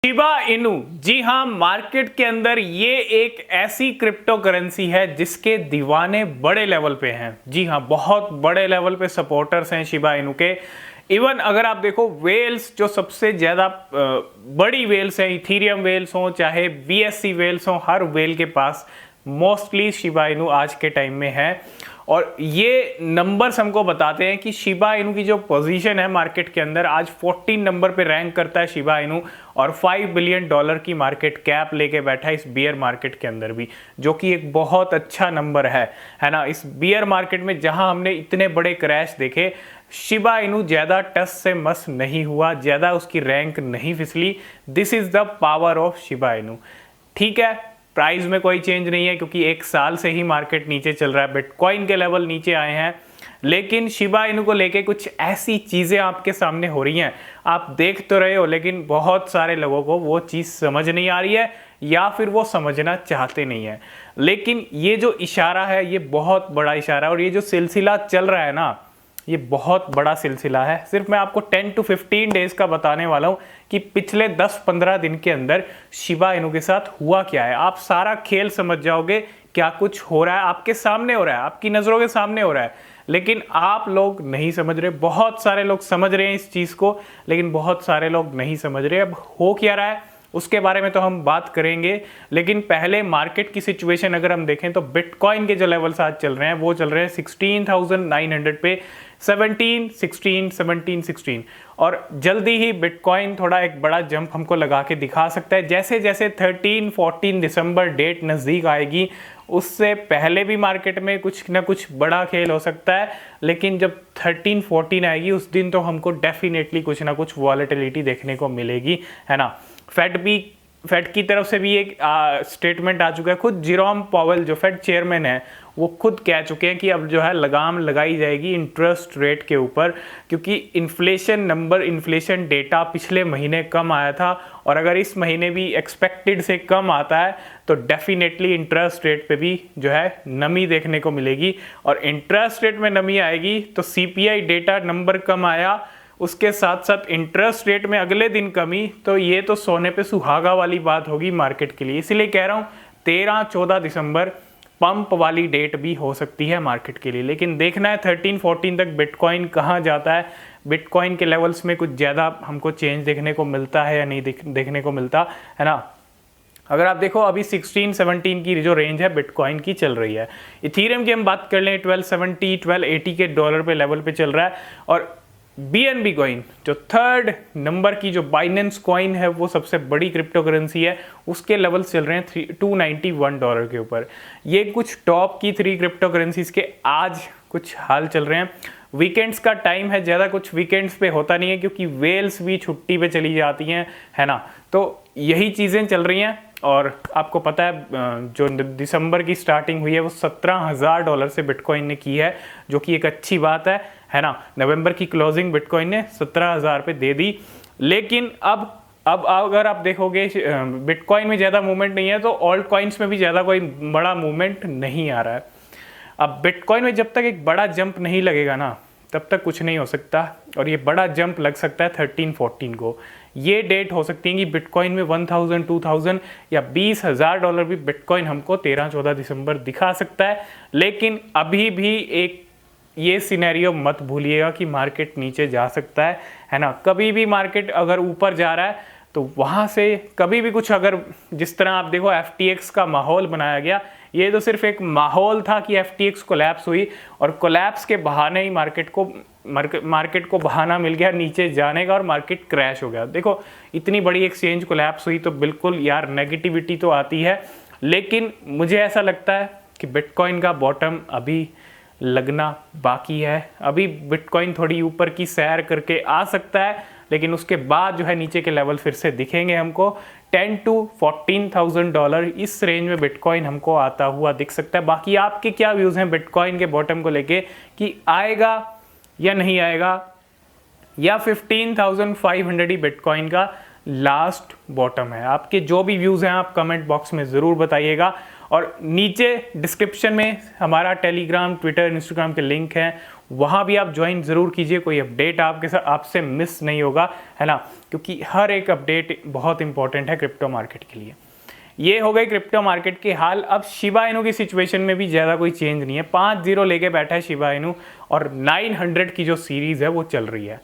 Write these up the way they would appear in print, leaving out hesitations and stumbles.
Shiba Inu, जी हाँ, market के अंदर ये एक ऐसी क्रिप्टो करेंसी है जिसके दीवाने बड़े लेवल पे हैं। जी हाँ, बहुत बड़े लेवल पे सपोर्टर्स हैं शिबा इनू के। इवन अगर आप देखो वेल्स, जो सबसे ज़्यादा बड़ी वेल्स हैं, इथीरियम वेल्स हों चाहे BSC वेल्स हों, हर वेल के पास मोस्टली शिबा इनू आज के टाइम में है। और ये नंबर्स हमको बताते हैं कि शिबा इनू की जो पोजीशन है मार्केट के अंदर, आज 14 नंबर पे रैंक करता है शिबा इनू, और $5 बिलियन की कैप लेके बैठा है इस बियर मार्केट के अंदर भी, जो कि एक बहुत अच्छा नंबर है ना। इस बियर मार्केट में जहां हमने इतने बड़े क्रैश देखे, शिबा इनू ज़्यादा टस से मस नहीं हुआ, ज़्यादा उसकी रैंक नहीं फिसली। This is the power of Shiba Inu. ठीक है, प्राइस में कोई चेंज नहीं है क्योंकि एक साल से ही मार्केट नीचे चल रहा है, बिटकॉइन के लेवल नीचे आए हैं, लेकिन शिबा इनू को लेके कुछ ऐसी चीज़ें आपके सामने हो रही हैं, आप देख तो रहे हो, लेकिन बहुत सारे लोगों को वो चीज़ समझ नहीं आ रही है या फिर वो समझना चाहते नहीं है। लेकिन ये जो इशारा है ये बहुत बड़ा इशारा है, और ये जो सिलसिला चल रहा है ना, ये बहुत बड़ा सिलसिला है। सिर्फ मैं आपको 10 to 15 डेज का बताने वाला हूँ कि पिछले 10-15 दिन के अंदर शिबा इनू के साथ हुआ क्या है। आप सारा खेल समझ जाओगे, क्या कुछ हो रहा है, आपके सामने हो रहा है, आपकी नज़रों के सामने हो रहा है, लेकिन आप लोग नहीं समझ रहे। बहुत सारे लोग समझ रहे हैं इस चीज़ को, लेकिन बहुत सारे लोग नहीं समझ रहे। अब हो क्या रहा है उसके बारे में तो हम बात करेंगे, लेकिन पहले मार्केट की सिचुएशन अगर हम देखें तो बिटकॉइन के जो लेवल्स आज चल रहे हैं वो चल रहे हैं 16,900 पे, 17, 16, 17, 16, और जल्दी ही बिटकॉइन थोड़ा एक बड़ा जंप हमको लगा के दिखा सकता है। जैसे जैसे 13-14 दिसंबर डेट नज़दीक आएगी, उससे पहले भी मार्केट में कुछ ना कुछ बड़ा खेल हो सकता है, लेकिन जब 13-14 आएगी उस दिन तो हमको डेफिनेटली कुछ ना कुछ वॉलेटिलिटी देखने को मिलेगी, है ना। फेड की तरफ से भी एक स्टेटमेंट आ चुका है। खुद जेरोम पावेल जो फेड चेयरमैन है वो खुद कह चुके हैं कि अब जो है लगाम लगाई जाएगी इंटरेस्ट रेट के ऊपर, क्योंकि इन्फ्लेशन डेटा पिछले महीने कम आया था, और अगर इस महीने भी एक्सपेक्टेड से कम आता है तो डेफिनेटली इंटरेस्ट रेट पे भी जो है नमी देखने को मिलेगी। और इंटरेस्ट रेट में नमी आएगी तो CPI डेटा नंबर कम आया, उसके साथ साथ इंटरेस्ट रेट में अगले दिन कमी, तो ये तो सोने पे सुहागा वाली बात होगी मार्केट के लिए। इसीलिए कह रहा हूँ 13-14 दिसंबर पंप वाली डेट भी हो सकती है मार्केट के लिए। लेकिन देखना है 13-14 तक बिटकॉइन कहाँ जाता है, बिटकॉइन के लेवल्स में कुछ ज़्यादा हमको चेंज देखने को मिलता है या नहीं देखने को मिलता है ना। अगर आप देखो अभी 16-17 की जो रेंज है बिटकॉइन की चल रही है। इथीरियम की हम बात कर लें 1270-1280 के डॉलर पे लेवल पे चल रहा है, और BNB कॉइन जो थर्ड नंबर की जो बाइनेंस कॉइन है, वो सबसे बड़ी क्रिप्टो करेंसी है, उसके लेवल चल रहे हैं $291 के ऊपर। ये कुछ टॉप की 3 क्रिप्टो करेंसीज के आज कुछ हाल चल रहे हैं। वीकेंड्स का टाइम है, ज़्यादा कुछ वीकेंड्स पे होता नहीं है क्योंकि वेल्स भी छुट्टी पे चली जाती हैं, है ना। तो यही चीज़ें चल रही हैं, और आपको पता है जो दिसंबर की स्टार्टिंग हुई है वो $17,000 से बिटकॉइन ने की है, जो कि एक अच्छी बात है ना। नवंबर की क्लोजिंग बिटकॉइन ने 17,000 पे दे दी। लेकिन अब अगर आप देखोगे बिटकॉइन में ज़्यादा मूवमेंट नहीं है, तो ऑल्ट कॉइन्स में भी ज़्यादा कोई बड़ा मूवमेंट नहीं आ रहा है। अब बिटकॉइन में जब तक एक बड़ा जंप नहीं लगेगा ना, तब तक कुछ नहीं हो सकता, और ये बड़ा जंप लग सकता है 13-14 को। ये डेट हो सकती है कि बिटकॉइन में 1,000, 2,000 या $20,000 भी बिटकॉइन हमको 13-14 दिसंबर दिखा सकता है। लेकिन अभी भी एक ये सिनेरियो मत भूलिएगा कि मार्केट नीचे जा सकता है ना। कभी भी मार्केट अगर ऊपर जा रहा है तो वहाँ से कभी भी कुछ, अगर जिस तरह आप देखो FTX का माहौल बनाया गया, ये तो सिर्फ एक माहौल था कि FTX कोलैप्स हुई, और कोलैप्स के बहाने ही मार्केट को बहाना मिल गया नीचे जाने का, और मार्केट क्रैश हो गया। देखो इतनी बड़ी एक्सचेंज कोलैप्स हुई तो बिल्कुल यार नेगेटिविटी तो आती है, लेकिन मुझे ऐसा लगता है कि बिटकॉइन का बॉटम अभी लगना बाकी है। अभी बिटकॉइन थोड़ी ऊपर की सैर करके आ सकता है, लेकिन उसके बाद जो है नीचे के लेवल फिर से दिखेंगे हमको। $10,000 to $14,000 इस रेंज में बिटकॉइन हमको आता हुआ दिख सकता है। बाकी आपके क्या व्यूज़ हैं बिटकॉइन के बॉटम को लेके, कि आएगा या नहीं आएगा, या 15,500 ही बिटकॉइन का लास्ट बॉटम है? आपके जो भी व्यूज़ हैं आप कमेंट बॉक्स में ज़रूर बताइएगा। और नीचे डिस्क्रिप्शन में हमारा टेलीग्राम, ट्विटर, इंस्टाग्राम के लिंक हैं, वहाँ भी आप ज्वाइन ज़रूर कीजिए। कोई अपडेट आपसे मिस नहीं होगा, है ना, क्योंकि हर एक अपडेट बहुत इंपॉर्टेंट है क्रिप्टो मार्केट के लिए। ये हो गई क्रिप्टो मार्केट की हाल। अब शिबा इनू की सिचुएशन में भी ज़्यादा कोई चेंज नहीं है। 5-0 लेके बैठा है शिबा इनू और 900 की जो सीरीज़ है वो चल रही है।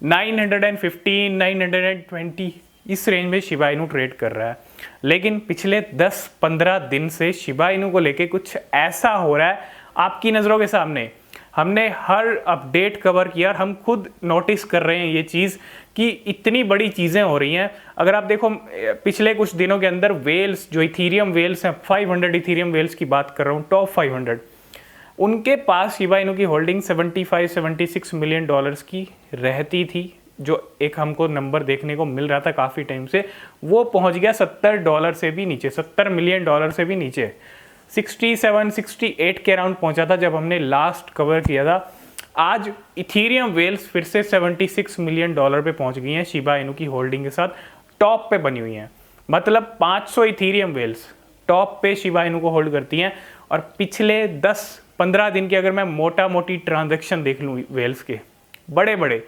915, 920 इस रेंज में शिबा इनू ट्रेड कर रहा है। लेकिन पिछले 10-15 दिन से शिबा इनू को लेके कुछ ऐसा हो रहा है आपकी नज़रों के सामने। हमने हर अपडेट कवर किया और हम खुद नोटिस कर रहे हैं ये चीज़ कि इतनी बड़ी चीज़ें हो रही हैं। अगर आप देखो पिछले कुछ दिनों के अंदर वेल्स, जो इथीरियम वेल्स हैं, 500 इथीरियम वेल्स की बात कर रहा हूँ, टॉप 500, उनके पास शिबा इनू की होल्डिंग $75-76 मिलियन की रहती थी। जो एक हमको नंबर देखने को मिल रहा था काफ़ी टाइम से, वो पहुंच गया $70 से भी नीचे, $70 मिलियन से भी नीचे, 67-68 के अराउंड पहुंचा था जब हमने लास्ट कवर किया था। आज इथीरियम वेल्स फिर से $76 मिलियन पे पहुंच गई हैं शिबा इनू की होल्डिंग के साथ, टॉप पे बनी हुई हैं। मतलब 500 इथीरियम वेल्स टॉप पे शिबा इनू को होल्ड करती हैं। और पिछले 10-15 दिन की अगर मैं मोटा मोटी ट्रांजैक्शन देख लूँ वेल्स के, बड़े बड़े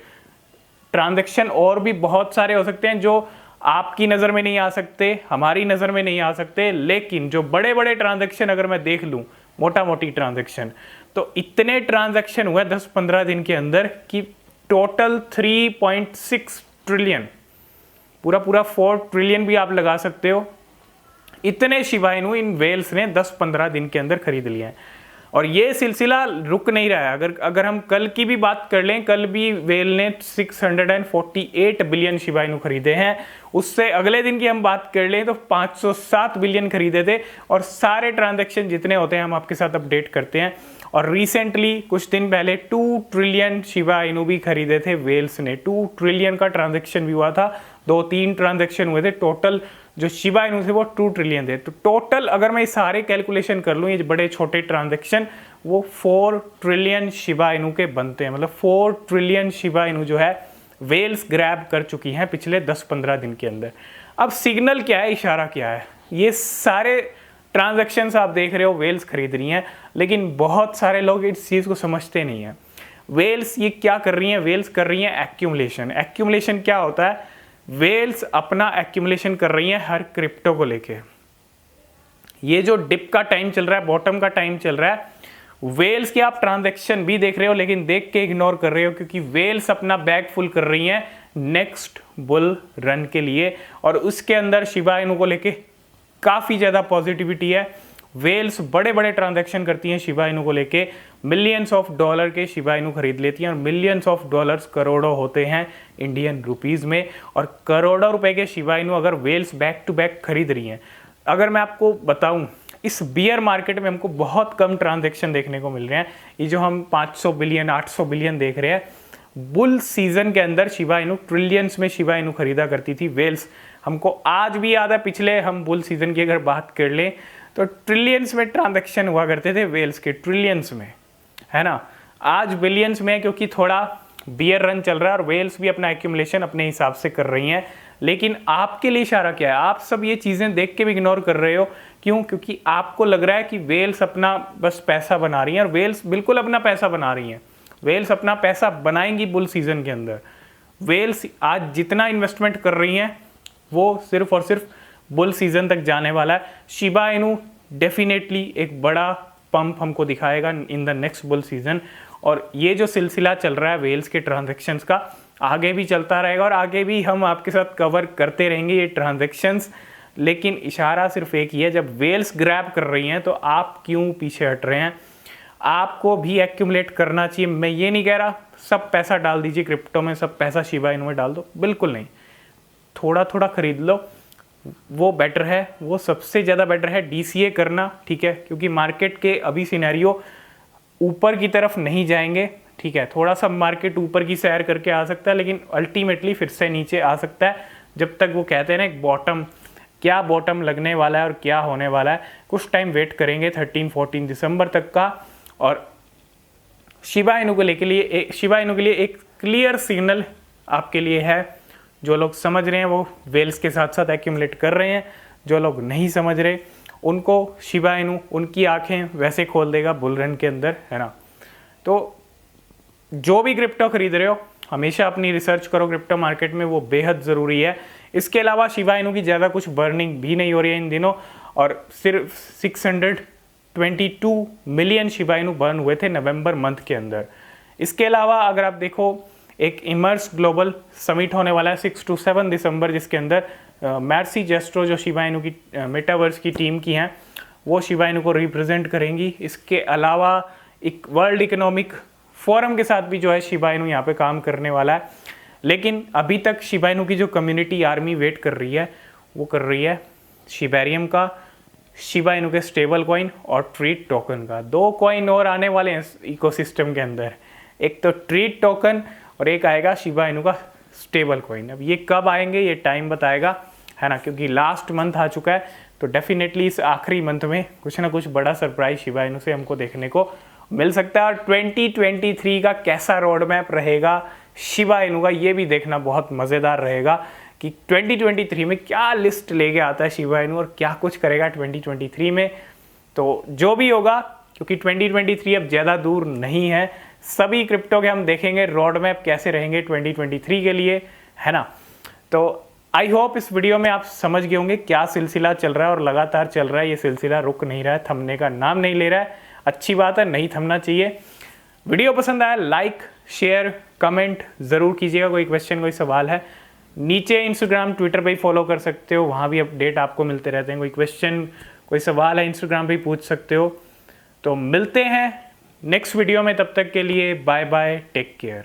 ट्रांजैक्शन और भी बहुत सारे हो सकते हैं जो आपकी नज़र में नहीं आ सकते, हमारी नज़र में नहीं आ सकते, लेकिन जो बड़े बड़े ट्रांजैक्शन अगर मैं देख लूँ, मोटा मोटी ट्रांजैक्शन, तो इतने ट्रांजैक्शन हुए 10-15 दिन के अंदर कि टोटल 3.6 ट्रिलियन, पूरा 4 ट्रिलियन भी आप लगा सकते हो, इतने शिबा इनू इन वेल्स ने 10-15 दिन के अंदर खरीद लिए हैं। और ये सिलसिला रुक नहीं रहा है। अगर हम कल की भी बात कर लें, कल भी वेल ने 648 बिलियन शिबा इनू खरीदे हैं। उससे अगले दिन की हम बात कर लें तो 507 बिलियन खरीदे थे। और सारे ट्रांजैक्शन जितने होते हैं हम आपके साथ अपडेट करते हैं। और रिसेंटली कुछ दिन पहले 2 ट्रिलियन शिबा इनू भी खरीदे थे वेल्स ने। 2 ट्रिलियन का ट्रांजैक्शन भी हुआ था, 2-3 ट्रांजैक्शन हुए थे, टोटल जो शिबा इनू थे वो 2 ट्रिलियन थे। तो टोटल अगर मैं सारे कैलकुलेशन कर लूँ, ये बड़े छोटे ट्रांजैक्शन, वो 4 ट्रिलियन शिबा इनू के बनते हैं। मतलब 4 ट्रिलियन शिबा इनू जो है वेल्स ग्रैब कर चुकी हैं पिछले 10-15 दिन के अंदर। अब सिग्नल क्या है, इशारा क्या है? ये सारे ट्रांजैक्शंस आप देख रहे हो वेल्स खरीद रही हैं, लेकिन बहुत सारे लोग इस चीज़ को समझते नहीं हैं। वेल्स ये क्या कर रही हैं? वेल्स कर रही हैं एक्यूमुलेशन। एक्यूमुलेशन क्या होता है? वेल्स अपना एक्यूमुलेशन कर रही हैं हर क्रिप्टो को लेके। ये जो डिप का टाइम चल रहा है, बॉटम का टाइम चल रहा है, वेल्स के आप ट्रांजैक्शन भी देख रहे हो, लेकिन देख के इग्नोर कर रहे हो, क्योंकि वेल्स अपना बैग फुल कर रही हैं नेक्स्ट बुल रन के लिए। और उसके अंदर शिबा इनू को लेके काफ़ी ज़्यादा पॉजिटिविटी है। वेल्स बड़े बड़े ट्रांजैक्शन करती हैं शिबा इनू को लेके, मिलियंस ऑफ डॉलर के शिबा इनू खरीद लेती हैं। और मिलियंस ऑफ डॉलर्स करोड़ों होते हैं इंडियन रुपीज़ में। और करोड़ों रुपए के शिबा इनू अगर वेल्स बैक टू बैक खरीद रही हैं, अगर मैं आपको बताऊं, इस बियर मार्केट में हमको बहुत कम ट्रांजैक्शन देखने को मिल रहे हैं। ये जो हम 500 बिलियन 800 बिलियन देख रहे हैं, बुल सीजन के अंदर शिबा इनू ट्रिलियंस में शिबा इनू खरीदा करती थी वेल्स। हमको आज भी याद है, पिछले हम बुल सीजन की अगर बात कर लें तो ट्रिलियंस में ट्रांजैक्शन हुआ करते थे वेल्स के, ट्रिलियंस में, है ना। आज बिलियंस में, क्योंकि थोड़ा बियर रन चल रहा है और वेल्स भी अपना एक्यूमुलेशन अपने हिसाब से कर रही हैं। लेकिन आपके लिए इशारा क्या है? आप सब ये चीज़ें देख के भी इग्नोर कर रहे हो। क्यों? क्योंकि आपको लग रहा है कि वेल्स अपना बस पैसा बना रही हैं, और वेल्स बिल्कुल अपना पैसा बना रही हैं। वेल्स अपना पैसा बनाएंगी बुल सीजन के अंदर। वेल्स आज जितना इन्वेस्टमेंट कर रही हैं वो सिर्फ और सिर्फ बुल सीजन तक जाने वाला है। शिबा इनू डेफिनेटली एक बड़ा पंप हमको दिखाएगा in the next bull season. और ये जो सिलसिला चल रहा है वेल्स के ट्रांजैक्शंस का, आगे भी चलता रहेगा और आगे भी हम आपके साथ कवर करते रहेंगे ये ट्रांजैक्शंस। लेकिन इशारा सिर्फ एक ही है, जब वेल्स ग्रैब कर रही हैं तो आप क्यों पीछे हट रहे हैं? आपको भी एक्यूमुलेट करना चाहिए। मैं ये नहीं कह रहा सब पैसा डाल दीजिए क्रिप्टो में, सब पैसा शिबा इनू में डाल दो, बिल्कुल नहीं। थोड़ा थोड़ा खरीद लो, वो बेटर है, वो सबसे ज़्यादा बेटर है DCA करना, ठीक है। क्योंकि मार्केट के अभी सिनेरियो ऊपर की तरफ नहीं जाएंगे, ठीक है। थोड़ा सा मार्केट ऊपर की सैर करके आ सकता है, लेकिन अल्टीमेटली फिर से नीचे आ सकता है। जब तक वो कहते हैं ना एक बॉटम, क्या बॉटम लगने वाला है और क्या होने वाला है, कुछ टाइम वेट करेंगे 13-14 दिसंबर तक का। और शिबा इनू के लिए एक क्लियर सिग्नल आपके लिए है। जो लोग समझ रहे हैं वो वेल्स के साथ साथ एक्यूमुलेट कर रहे हैं, जो लोग नहीं समझ रहे उनको शिबा इनू उनकी आंखें वैसे खोल देगा बुल रन के अंदर, है ना। तो जो भी क्रिप्टो खरीद रहे हो हमेशा अपनी रिसर्च करो क्रिप्टो मार्केट में, वो बेहद ज़रूरी है। इसके अलावा शिबा इनू की ज़्यादा कुछ बर्निंग भी नहीं हो रही है इन दिनों, और सिर्फ 622 मिलियन शिबा इनू बर्न हुए थे नवंबर मंथ के अंदर। इसके अलावा अगर आप देखो एक इमर्स ग्लोबल समिट होने वाला है 6 to 7 दिसंबर, जिसके अंदर मैर्सी जेस्ट्रो जो शिबा इनू की मेटावर्स की टीम की हैं वो शिबा इनू को रिप्रेजेंट करेंगी। इसके अलावा एक वर्ल्ड इकोनॉमिक फोरम के साथ भी जो है शिबा इनू यहाँ पे काम करने वाला है। लेकिन अभी तक शिबा इनू की जो कम्युनिटी आर्मी वेट कर रही है वो कर रही है शिबेरियम का, शिबा इनू के स्टेबल कॉइन और ट्रीट टोकन का। 2 कॉइन और आने वाले हैं इकोसिस्टम के अंदर, एक तो ट्रीट टोकन और एक आएगा शिबा इनू का स्टेबल कॉइन। अब ये कब आएंगे ये टाइम बताएगा, है ना, क्योंकि लास्ट मंथ आ चुका है, तो डेफिनेटली इस आखिरी मंथ में कुछ ना कुछ बड़ा सरप्राइज शिबा इनू से हमको देखने को मिल सकता है। और 2023 का कैसा रोड मैप रहेगा शिबा इनू का, ये भी देखना बहुत मज़ेदार रहेगा कि 2023 में क्या लिस्ट लेके आता है शिबा इनू और क्या कुछ करेगा 2023 में। तो जो भी होगा, क्योंकि 2023 अब ज़्यादा दूर नहीं है, सभी क्रिप्टो के हम देखेंगे रोड मैप कैसे रहेंगे 2023 के लिए, है ना। तो आई होप इस वीडियो में आप समझ गए होंगे क्या सिलसिला चल रहा है, और लगातार चल रहा है ये सिलसिला, रुक नहीं रहा है, थमने का नाम नहीं ले रहा है। अच्छी बात है, नहीं थमना चाहिए। वीडियो पसंद आया लाइक शेयर कमेंट ज़रूर कीजिएगा। कोई क्वेश्चन कोई सवाल है नीचे इंस्टाग्राम ट्विटर पे ही फॉलो कर सकते हो, वहाँ भी अपडेट आपको मिलते रहते हैं। कोई क्वेश्चन कोई सवाल है इंस्टाग्राम पे ही पूछ सकते हो। तो मिलते हैं नेक्स्ट वीडियो में, तब तक के लिए बाय बाय, टेक केयर।